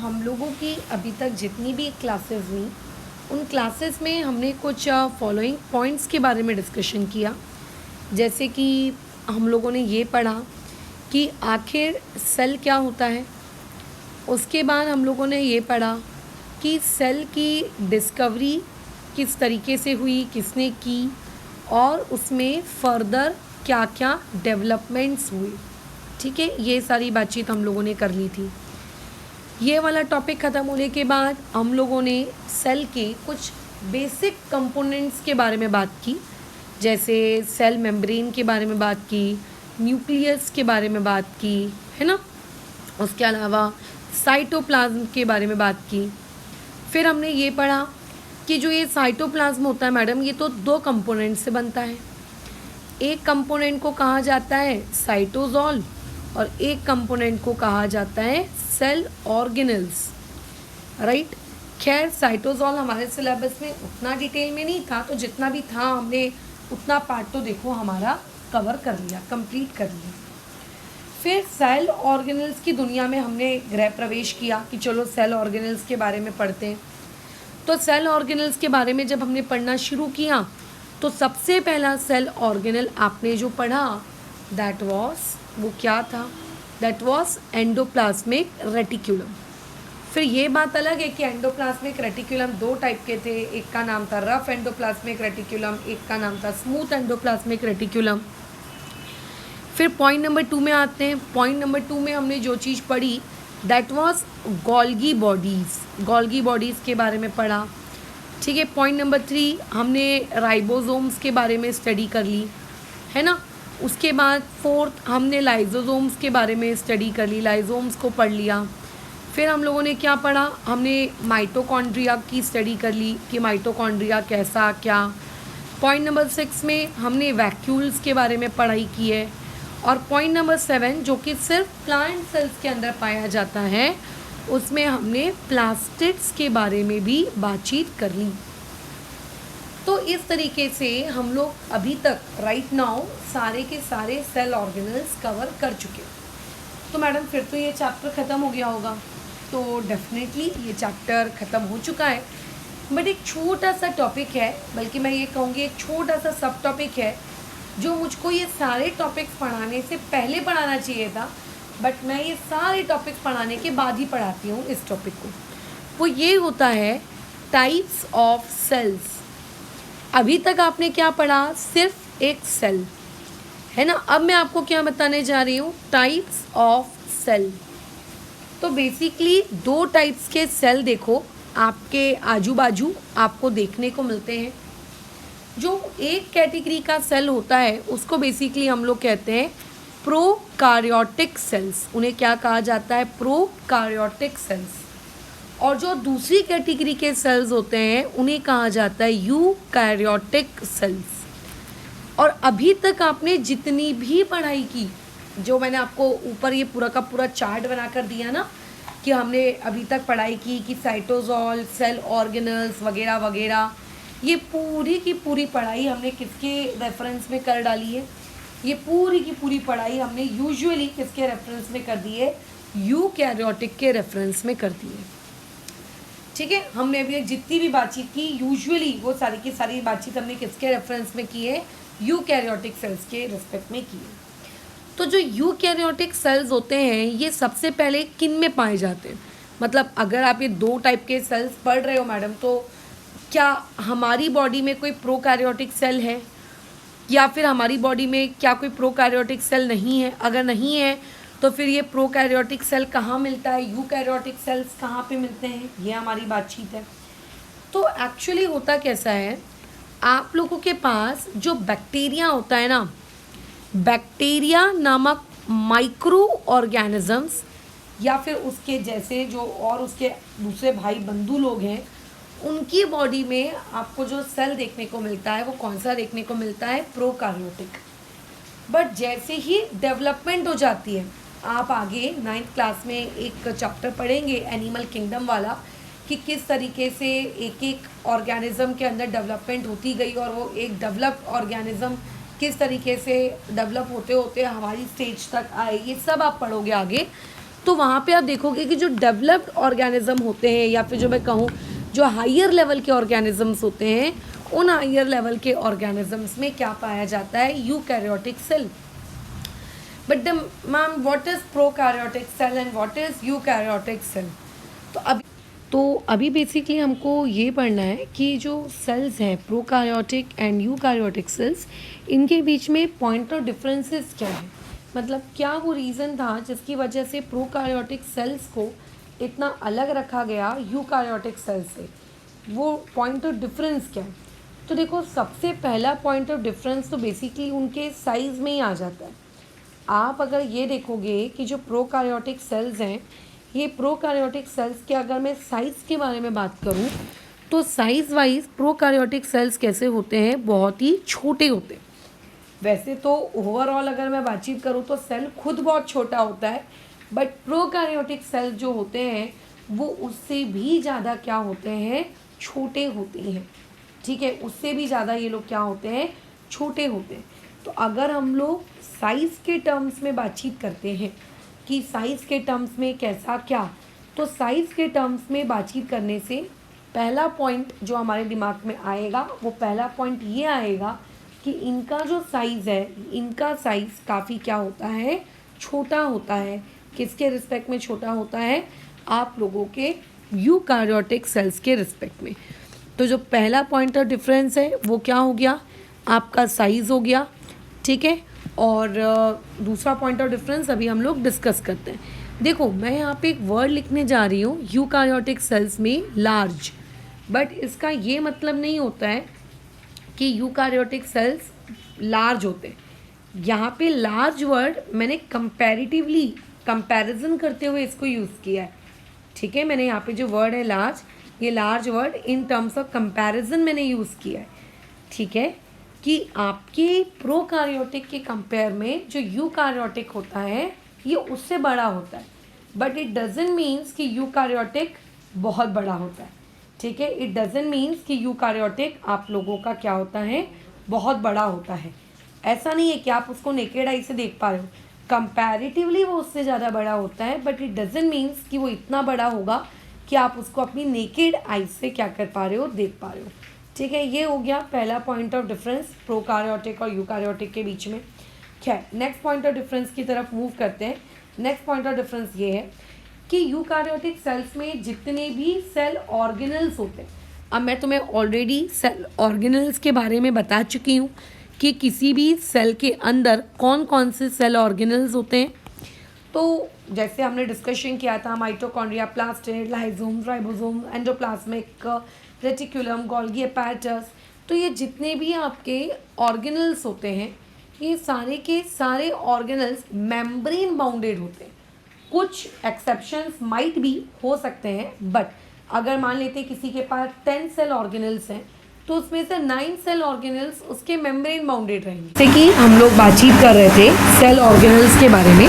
हम लोगों की अभी तक जितनी भी क्लासेस हुई उन क्लासेस में हमने कुछ फॉलोइंग पॉइंट्स के बारे में डिस्कशन किया। जैसे कि हम लोगों ने ये पढ़ा कि आखिर सेल क्या होता है। उसके बाद हम लोगों ने ये पढ़ा कि सेल की डिस्कवरी किस तरीके से हुई, किसने की, और उसमें फर्दर क्या क्या डेवलपमेंट्स हुए। ठीक है, ये सारी बातचीत हम लोगों ने कर ली थी। ये वाला टॉपिक ख़त्म होने के बाद हम लोगों ने सेल के कुछ बेसिक कंपोनेंट्स के बारे में बात की, जैसे सेल मेम्ब्रेन के बारे में बात की, न्यूक्लियस के बारे में बात की, है ना। उसके अलावा साइटोप्लाज्म के बारे में बात की। फिर हमने ये पढ़ा कि जो ये साइटोप्लाज्म होता है मैडम, ये तो दो कंपोनेंट से बनता है। एक कंपोनेंट को कहा जाता है साइटोजोल और एक कंपोनेंट को कहा जाता है सेल ऑर्गेनल्स, राइट। खैर, साइटोजोल हमारे सिलेबस में उतना डिटेल में नहीं था, तो जितना भी था हमने उतना पार्ट तो देखो हमारा कवर कर लिया, कंप्लीट कर लिया। फिर सेल ऑर्गेनल्स की दुनिया में हमने गृह प्रवेश किया कि चलो सेल ऑर्गेनल्स के बारे में पढ़ते हैं। तो सेल ऑर्गेनल्स के बारे में जब हमने पढ़ना शुरू किया तो सबसे पहला सेल ऑर्गेनल आपने जो पढ़ा दैट वाज, वो क्या था, दैट वाज एंडोप्लाज्मिक रेटिकुलम। फिर ये बात अलग है कि एंडोप्लाज्मिक रेटिकुलम दो टाइप के थे, एक का नाम था रफ एंडोप्लाज्मिक रेटिकुलम, एक का नाम था स्मूथ एंडोप्लाज्मिक रेटिकुलम। फिर पॉइंट नंबर 2 में आते हैं। पॉइंट नंबर 2 में हमने जो चीज़ पढ़ी that was Golgi bodies. Golgi bodies के बारे में पढ़ा, ठीक है। पॉइंट नंबर 3 हमने राइबोसोम्स के बारे में स्टडी कर ली, है ना। उसके बाद 4th हमने लाइजोसोम्स के बारे में स्टडी कर ली, लाइजोम्स को पढ़ लिया। फिर हम लोगों ने क्या पढ़ा, हमने माइटोकॉन्ड्रिया की स्टडी कर ली कि माइटोकॉन्ड्रिया कैसा क्या। पॉइंट नंबर 6 में हमने वैक्यूल्स के बारे में पढ़ाई की है। और पॉइंट नंबर 7 जो कि सिर्फ प्लांट सेल्स के अंदर पाया जाता है, उसमें हमने प्लास्टिड्स के बारे में भी बातचीत कर ली। तो इस तरीके से हम लोग अभी तक राइट नाउ सारे के सारे सेल ऑर्गेनल्स कवर कर चुके। तो मैडम फिर तो ये चैप्टर ख़त्म हो गया होगा। तो डेफिनेटली ये चैप्टर ख़त्म हो चुका है, बट एक छोटा सा टॉपिक है, बल्कि मैं ये कहूँगी एक छोटा सा सब टॉपिक है जो मुझको ये सारे टॉपिक्स पढ़ाने से पहले पढ़ाना चाहिए था, बट मैं ये सारे टॉपिक्स पढ़ाने के बाद ही पढ़ाती हूँ इस टॉपिक को। वो ये होता है टाइप्स ऑफ सेल्स। अभी तक आपने क्या पढ़ा, सिर्फ एक सेल, है ना। अब मैं आपको क्या बताने जा रही हूँ, टाइप्स ऑफ सेल। तो बेसिकली दो टाइप्स के सेल देखो आपके आजू बाजू आपको देखने को मिलते हैं। जो एक कैटेगरी का सेल होता है उसको बेसिकली हम लोग कहते हैं प्रोकार्योटिक सेल्स। उन्हें क्या कहा जाता है, प्रोकार्योटिक सेल्स। और जो दूसरी कैटेगरी के सेल्स होते हैं उन्हें कहा जाता है यूकैरियोटिक सेल्स। और अभी तक आपने जितनी भी पढ़ाई की, जो मैंने आपको ऊपर ये पूरा का पूरा चार्ट बना कर दिया ना, कि हमने अभी तक पढ़ाई की कि साइटोजोल, सेल ऑर्गेनल्स वगैरह वगैरह, ये पूरी की पूरी पढ़ाई हमने किसके रेफरेंस में कर डाली है, ये पूरी की पूरी पढ़ाई हमने यूजुअली किसके रेफरेंस में कर दी है, यूकैरियोटिक के रेफरेंस में कर दी है। ठीक है, हमने अभी जितनी भी बातचीत की यूजुअली वो सारी की सारी बातचीत हमने किसके रेफरेंस में की है, यूकैरियोटिक सेल्स के रिस्पेक्ट में की है। तो जो यूकैरियोटिक सेल्स होते हैं ये सबसे पहले किन में पाए जाते हैं, मतलब अगर आप ये दो टाइप के सेल्स पढ़ रहे हो मैडम, तो क्या हमारी बॉडी में कोई प्रोकैरियोटिक सेल है या फिर हमारी बॉडी में क्या कोई प्रोकैरियोटिक सेल नहीं है। अगर नहीं है तो फिर ये प्रोकैरियोटिक सेल कहाँ मिलता है, यूकैरियोटिक सेल्स कहाँ पे मिलते हैं, ये हमारी बातचीत है। तो एक्चुअली होता कैसा है, आप लोगों के पास जो बैक्टीरिया होता है ना, बैक्टीरिया नामक माइक्रो ऑर्गेनिजम्स या फिर उसके जैसे जो और उसके दूसरे भाई बंधु लोग हैं, उनकी बॉडी में आपको जो सेल देखने को मिलता है वो कौन सा देखने को मिलता है, प्रोकैरियोटिक। बट जैसे ही डेवलपमेंट हो जाती है, आप आगे 9th क्लास में एक चैप्टर पढ़ेंगे एनिमल किंगडम वाला, कि किस तरीके से एक एक ऑर्गेनिज्म के अंदर डेवलपमेंट होती गई और वो एक डेवलप्ड ऑर्गेनिज्म किस तरीके से डेवलप होते होते हमारी स्टेज तक आए, ये सब आप पढ़ोगे आगे। तो वहाँ पे आप देखोगे कि जो डेवलप्ड ऑर्गेनिज्म होते हैं, या फिर जो मैं कहूँ जो हायर लेवल के ऑर्गेनिजम्स होते हैं, उन हायर लेवल के ऑर्गेनिजम्स में क्या पाया जाता है, eukaryotic cell. But ma'am what is prokaryotic cell and what is eukaryotic cell? तो अभी बेसिकली हमको ये पढ़ना है कि जो सेल्स हैं प्रोकैरियोटिक एंड यूकैरियोटिक सेल्स, इनके बीच में पॉइंट ऑफ डिफरेंसेस क्या है, मतलब क्या वो रीज़न था जिसकी वजह से प्रोकैरियोटिक सेल्स को इतना अलग रखा गया यूकैरियोटिक सेल्स से, वो पॉइंट ऑफ डिफरेंस क्या है? तो देखो, सबसे पहला पॉइंट ऑफ डिफरेंस तो बेसिकली उनके साइज़ में ही आ जाता है। आप अगर ये देखोगे कि जो प्रोकैरियोटिक सेल्स हैं, ये प्रोकैरियोटिक सेल्स के अगर मैं साइज़ के बारे में बात करूँ तो साइज़ वाइज प्रोकैरियोटिक सेल्स कैसे होते हैं, बहुत ही छोटे होते हैं। वैसे तो ओवरऑल अगर मैं बातचीत करूँ तो सेल खुद बहुत छोटा होता है, बट प्रोकैरियोटिक सेल्स जो होते हैं वो उससे भी ज़्यादा क्या होते हैं, छोटे होते हैं। ठीक है, उससे भी ज़्यादा ये लोग क्या होते हैं, छोटे होते हैं। तो अगर हम लोग साइज़ के टर्म्स में बातचीत करते हैं कि साइज़ के टर्म्स में कैसा क्या, तो साइज़ के टर्म्स में बातचीत करने से पहला पॉइंट जो हमारे दिमाग में आएगा, वो पहला पॉइंट ये आएगा कि इनका जो साइज़ है, इनका साइज़ काफ़ी क्या होता है, छोटा होता है। किसके रिस्पेक्ट में छोटा होता है, आप लोगों के यूकैरियोटिक सेल्स के रिस्पेक्ट में। तो जो पहला पॉइंट ऑफ डिफरेंस है वो क्या हो गया, आपका साइज़ हो गया। ठीक है, और दूसरा पॉइंट ऑफ डिफरेंस अभी हम लोग डिस्कस करते हैं। देखो, मैं यहाँ पे एक वर्ड लिखने जा रही हूँ यूकैरियोटिक सेल्स में लार्ज, बट इसका ये मतलब नहीं होता है कि यूकैरियोटिक सेल्स लार्ज होते हैं। यहाँ पे लार्ज वर्ड मैंने कंपैरेटिवली, कंपैरिजन करते हुए इसको यूज़ किया है। ठीक है, मैंने यहाँ पे जो वर्ड है लार्ज, ये large word in terms of comparison मैंने यूज़ किया है। ठीक है, कि आपके प्रोकैरियोटिक के कंपेयर में जो यूकैरियोटिक होता है ये उससे बड़ा होता है, बट इट डजंट मीन्स कि यूकैरियोटिक बहुत बड़ा होता है। ठीक है, इट डजंट मीन्स कि यूकैरियोटिक आप लोगों का क्या होता है, बहुत बड़ा होता है। ऐसा नहीं है कि आप उसको नेकेड आई से देख पा रहे हो, कंपैरेटिवली वो उससे ज़्यादा बड़ा होता है, बट इट डजंट मीन्स कि वो इतना बड़ा होगा कि आप उसको अपनी नेकेड आई से क्या कर पा रहे हो, देख पा रहे हो। ठीक है, ये हो गया पहला पॉइंट ऑफ डिफरेंस प्रोकैरियोटिक और यूकैरियोटिक के बीच में। खैर, नेक्स्ट पॉइंट ऑफ डिफरेंस की तरफ मूव करते हैं। नेक्स्ट पॉइंट ऑफ डिफरेंस ये है कि यूकैरियोटिक सेल्स में जितने भी सेल ऑर्गेनल्स होते हैं, अब मैं तुम्हें ऑलरेडी सेल ऑर्गेनल्स के बारे में बता चुकी हूँ कि किसी भी सेल के अंदर कौन कौन से सेल ऑर्गेनल्स होते हैं। तो जैसे हमने डिस्कशन किया था, mitochondria, plastid, लाइसोम, ribosome, endoplasmic reticulum, Golgi apparatus, तो ये जितने भी आपके ऑर्गेनल्स होते हैं, ये सारे के सारे ऑर्गेनल्स मेम्ब्रेन बाउंडेड होते हैं। कुछ एक्सेप्शंस माइट भी हो सकते हैं, बट अगर मान लेते हैं किसी के पास 10 सेल ऑर्गेनल्स हैं तो उसमें से 9 सेल ऑर्गेनल्स उसके मेम्ब्रेन बाउंडेड रहेंगे। जैसे कि हम लोग बातचीत कर रहे थे सेल ऑर्गेनल्स के बारे में,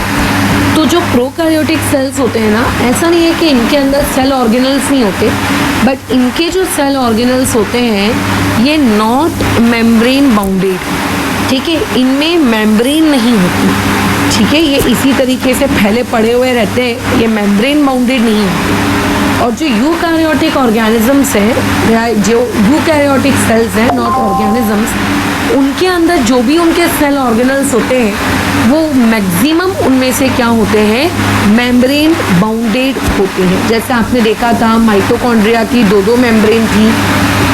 तो जो प्रोकैरियोटिक सेल्स होते हैं ना, ऐसा नहीं है कि इनके अंदर सेल ऑर्गेनल्स नहीं होते, बट इनके जो सेल ऑर्गेनल्स होते हैं ये नॉट मेम्ब्रेन बाउंडेड। ठीक है, इनमें मेम्ब्रेन नहीं होती। ठीक है, ये इसी तरीके से फैले पड़े हुए रहते हैं, ये मेम्ब्रेन बाउंडेड नहीं होती। और जो यूकैरियोटिक ऑर्गेनिजम्स हैं या जो यूकैरियोटिक सेल्स हैं, नॉट ऑर्गेनिजम्स, उनके अंदर जो भी उनके सेल ऑर्गेनल्स होते हैं वो मैक्सिमम उनमें से क्या होते हैं, मेम्ब्रेन बाउंडेड होते हैं। जैसे आपने देखा था माइटोकॉन्ड्रिया की 2 मेम्ब्रेन थी,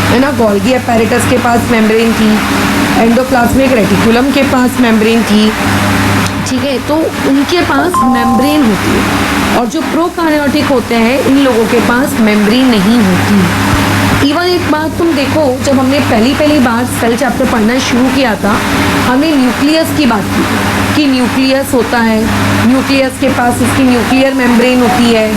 है ना, गोल्गी अपैरेटस के पास मेम्ब्रेन थी, एंडोप्लाज्मिक रेटिकुलम के पास मेम्ब्रेन थी। ठीक है, तो उनके पास मेम्ब्रेन होती है, और जो प्रोकैरियोटिक होते हैं इन लोगों के पास मेम्ब्रेन नहीं होती। इवन एक बात तुम देखो, जब हमने पहली बार सेल चैप्टर पढ़ना शुरू किया था, हमने न्यूक्लियस की बात की कि न्यूक्लियस होता है, न्यूक्लियस के पास उसकी न्यूक्लियर मेम्ब्रेन होती है,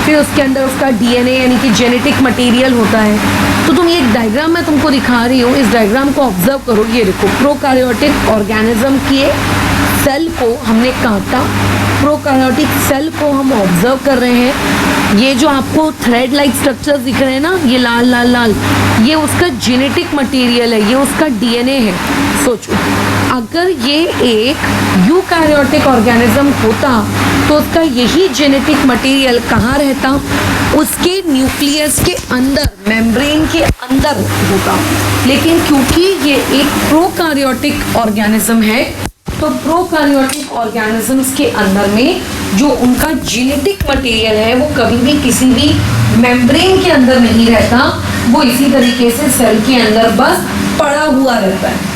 फिर उसके अंदर उसका डीएनए यानी कि जेनेटिक मटेरियल होता है। तो तुम ये एक डायग्राम मैं तुमको दिखा रही हूँ, इस डायग्राम को ऑब्जर्व करो। ये देखो, प्रोकैरियोटिक ऑर्गेनिज्म की सेल को हमने काटा, प्रोकैरियोटिक सेल को हम ऑब्जर्व कर रहे हैं। ये जो आपको थ्रेड लाइक स्ट्रक्चर्स दिख रहे हैं ना, ये लाल लाल लाल, ये उसका जेनेटिक मटेरियल है, ये उसका डीएनए है। सोचो, अगर ये एक यूकैरियोटिक ऑर्गेनिज्म होता तो उसका यही जेनेटिक मटेरियल कहाँ रहता, उसके न्यूक्लियस के अंदर, मेम्ब्रेन के अंदर होता। लेकिन क्योंकि ये एक प्रोकैरियोटिक ऑर्गेनिज्म है तो प्रोकैरियोटिक ऑर्गेनिजम्स के अंदर में जो उनका जेनेटिक मटेरियल है वो कभी भी किसी भी मेम्ब्रेन के अंदर नहीं रहता, वो इसी तरीके से सेल के अंदर बस पड़ा हुआ रहता है।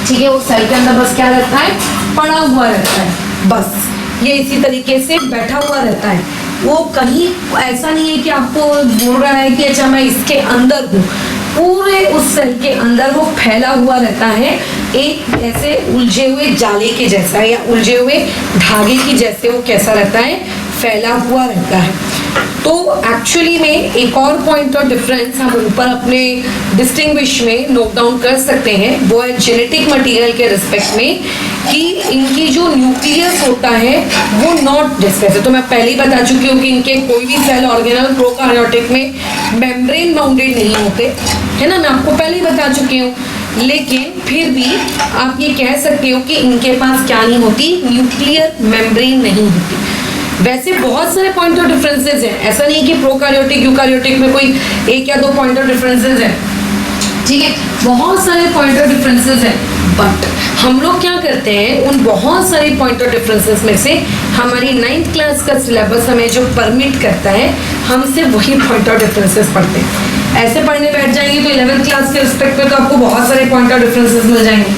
ठीक है, वो सेल के अंदर बस क्या रहता है, पड़ा हुआ रहता है, बस ये इसी तरीके से बैठा हुआ रहता है। वो कहीं ऐसा नहीं है कि आपको बोल रहा है कि अच्छा मैं इसके अंदर हूँ, पूरे उस सेल के अंदर वो फैला हुआ रहता है, एक ऐसे उलझे हुए जाले के जैसा या उलझे हुए धागे की जैसे वो कैसा रहता है, फैला हुआ रहता है। तो एक्चुअली में एक और पॉइंट ऑफ डिफरेंस हम ऊपर अपने डिस्टिंग्विश में नोट डाउन कर सकते हैं, वो है जेनेटिक मटेरियल के रिस्पेक्ट में कि इनकी जो न्यूक्लियस होता है वो नॉट डिस्कस है। तो मैं पहले ही बता चुकी हूँ कि इनके कोई भी सेल ऑर्गेनल प्रोकैरियोटिक में मेम्ब्रेन बाउंडेड नहीं होते, है ना, मैं आपको पहले ही बता चुकी हूँ। लेकिन फिर भी आप ये कह सकते हो कि इनके पास क्या नहीं होती, न्यूक्लियर मेम्ब्रेन नहीं होती। वैसे बहुत सारे पॉइंट ऑफ डिफरेंसेस हैं, ऐसा नहीं कि प्रोकैरियोटिक यूकैरियोटिक में कोई एक या दो पॉइंट ऑफ डिफरेंसेस हैं, ठीक है, बहुत सारे पॉइंट ऑफ डिफरेंसेस हैं। बट हम लोग क्या करते हैं, उन बहुत सारे पॉइंट ऑफ डिफरेंसेस में से हमारी 9th क्लास का सिलेबस हमें जो परमिट करता है, हम सिर्फ वही पॉइंट ऑफ डिफरेंसेस पढ़ते हैं। ऐसे पढ़ने बैठ जाएंगे तो 11th क्लास के रिस्पेक्ट में तो आपको बहुत सारे पॉइंट ऑफ डिफरेंसेस मिल जाएंगे,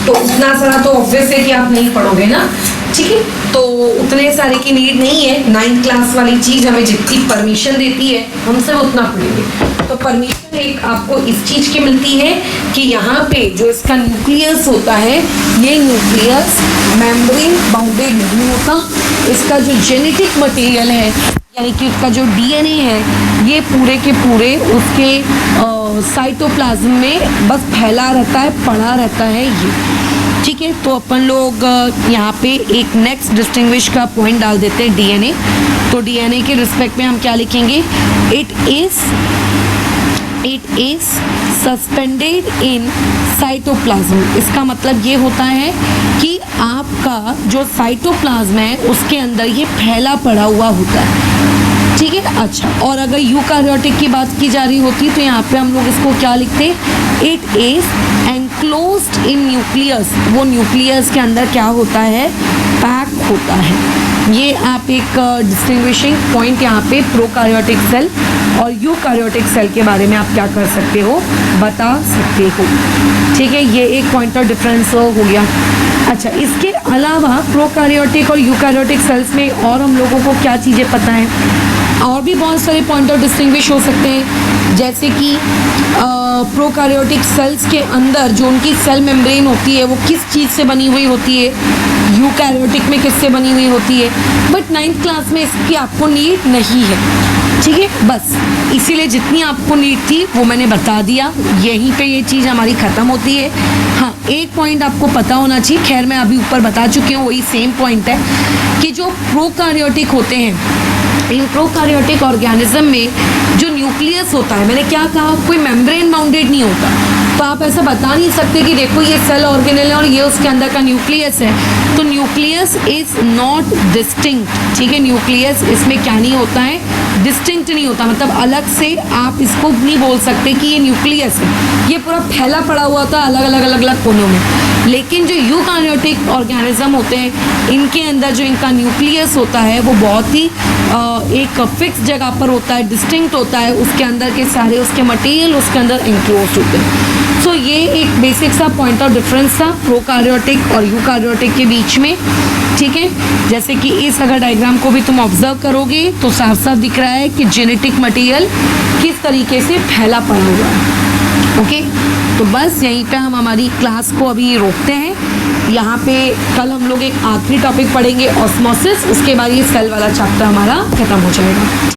तो उतना सारा तो ऑब्वियस है कि आप नहीं पढ़ोगे ना, ठीक है। तो उतने सारे की नीड नहीं है, 9th क्लास वाली चीज़ हमें जितनी परमिशन देती है हम सब उतना पढ़ेंगे। तो परमिशन एक आपको इस चीज़ की मिलती है कि यहाँ पे जो इसका न्यूक्लियस होता है, ये न्यूक्लियस मेम्ब्रेन बाउंडेड नहीं होता, इसका जो जेनेटिक मटेरियल है यानी कि उसका जो डीएनए है ये पूरे के पूरे उसके साइटोप्लाज्म में बस फैला रहता है, पड़ा रहता है ये, ठीक है। तो अपन लोग यहाँ पे एक नेक्स्ट डिस्टिंग्विश का पॉइंट डाल देते हैं, डीएनए। तो डीएनए के रिस्पेक्ट में हम क्या लिखेंगे, it is suspended in cytoplasm. इसका मतलब ये होता है कि आपका जो साइटोप्लाज्म है उसके अंदर ये फैला पड़ा हुआ होता है, ठीक है। अच्छा, और अगर यूकैरियोटिक की बात की जा रही होती तो यहाँ पे हम लोग इसको क्या लिखते, it is enclosed in nucleus. वो न्यूक्लियस के अंदर क्या होता है, पैक होता है। ये आप एक डिस्टिंग्विशिंग पॉइंट यहाँ पे प्रोकैरियोटिक सेल और यूकैरियोटिक सेल के बारे में आप क्या कर सकते हो, बता सकते हो, ठीक है। ये एक पॉइंट ऑफ डिफरेंस हो गया। अच्छा, इसके अलावा प्रोकैरियोटिक और यूकैरियोटिक सेल्स में और हम लोगों को क्या चीज़ें पता हैं, और भी बहुत सारे पॉइंट ऑफ डिस्टिंग्विश हो सकते हैं, जैसे कि प्रोकैरियोटिक सेल्स के अंदर जो उनकी सेल मेम्ब्रेन होती है वो किस चीज़ से बनी हुई होती है, यूकैरियोटिक में किससे बनी हुई होती है। बट 9th क्लास में इसकी आपको नीड नहीं है, ठीक है। बस इसीलिए जितनी आपको नीड थी वो मैंने बता दिया, यहीं पे ये चीज़ हमारी ख़त्म होती है। हाँ, एक पॉइंट आपको पता होना चाहिए, खैर मैं अभी ऊपर बता चुकी हूँ, वही सेम पॉइंट है कि जो प्रोकैरियोटिक होते हैं, इन प्रोकैरियोटिक ऑर्गेनिज्म में जो न्यूक्लियस होता है, मैंने क्या कहा, कोई मेम्ब्रेन बाउंडेड नहीं होता। तो आप ऐसा बता नहीं सकते कि देखो ये सेल ऑर्गेनेल है और ये उसके अंदर का न्यूक्लियस है, तो न्यूक्लियस इज नॉट डिस्टिंक्ट, ठीक है। न्यूक्लियस इसमें क्या नहीं होता है, डिस्टिंक्ट नहीं होता, मतलब अलग से आप इसको नहीं बोल सकते कि ये न्यूक्लियस है, ये पूरा फैला पड़ा हुआ होता है अलग अलग अलग अलग कोनों में। लेकिन जो यूकैरियोटिक ऑर्गेनिज्म होते हैं, इनके अंदर जो इनका न्यूक्लियस होता है वो बहुत ही एक फिक्स जगह पर होता है, डिस्टिंक्ट होता है, उसके अंदर के सारे उसके मटेरियल उसके अंदर इंक्लोज होते हैं। सो ये एक बेसिक सा पॉइंट ऑफ डिफरेंस था प्रोकैरियोटिक और यूकैरियोटिक के बीच में, ठीक है। जैसे कि इस अगर डायग्राम को भी तुम ऑब्जर्व करोगे तो साफ साफ दिख रहा है कि जेनेटिक मटेरियल किस तरीके से फैला पड़ा हुआ है, ओके। तो बस यहीं पे हम हमारी क्लास को अभी रोकते हैं। यहाँ पे कल हम लोग एक आखिरी टॉपिक पढ़ेंगे, ऑस्मोसिस, उसके बाद ये सेल वाला चैप्टर हमारा खत्म हो जाएगा।